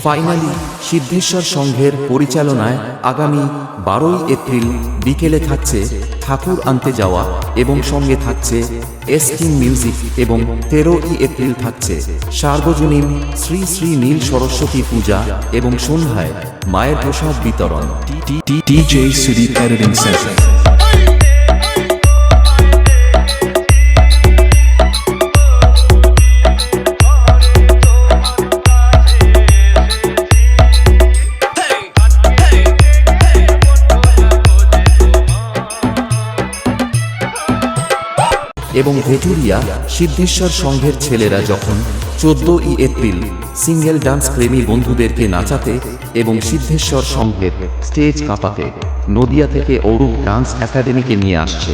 Finally Siddheshwar সংঘের পরিচালনায় আগামী 12ই এপ্রিল বিকেলে থাকছে ঠাকুর আনতে যাওয়া এবং সঙ্গে থাকছে এসকিম মিউজিক এবং 13ই এপ্রিল থাকছে সার্বজনীন শ্রী শ্রী নীল সরস্বতী পূজা এবং সন্ধ্যায় মায়ের প্রসাদ বিতরণ। DJ Sudeep Editing Session. এবং ভেটুরিয়া সিদ্ধেশ্বর সংঘের ছেলেরা যখন 14ই এপ্রিল সিঙ্গেল ডান্স প্রেমী বন্ধুদেরকে নাচাতে এবং সিদ্ধেশ্বর সংঘের স্টেজ কাঁপাতে নদিয়া থেকে অরূপ ডান্স একাডেমিকে নিয়ে আসছে,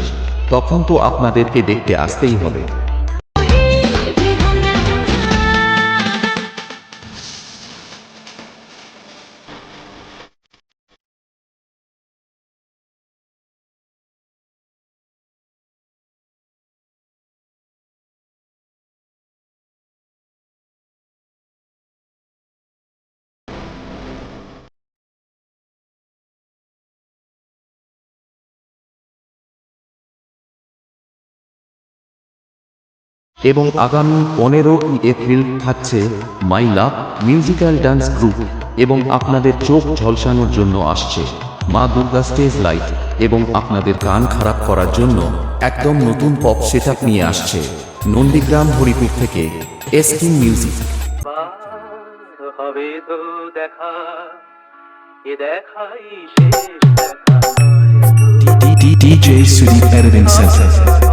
তখন তো আপনাদেরকে দেখতে আসতেই হবে। এবং আগামী 15ই এপ্রিল থাকছে মাই লাভ মিউজিক্যাল ডান্স গ্রুপ এবং আপনাদের চোখ ঝলসানোর জন্য আসছে মা দুর্গা স্টেজ লাইট এবং আপনাদের কান খারাপ করার জন্য একদম নতুন পপ সেটআপ নিয়ে আসছে নন্দীগ্রাম হরিপুর থেকে এসকিম মিউজিক। হবে তো দেখা এ দেখাই শেষ দেখা। DJ Sudeep Editing Session.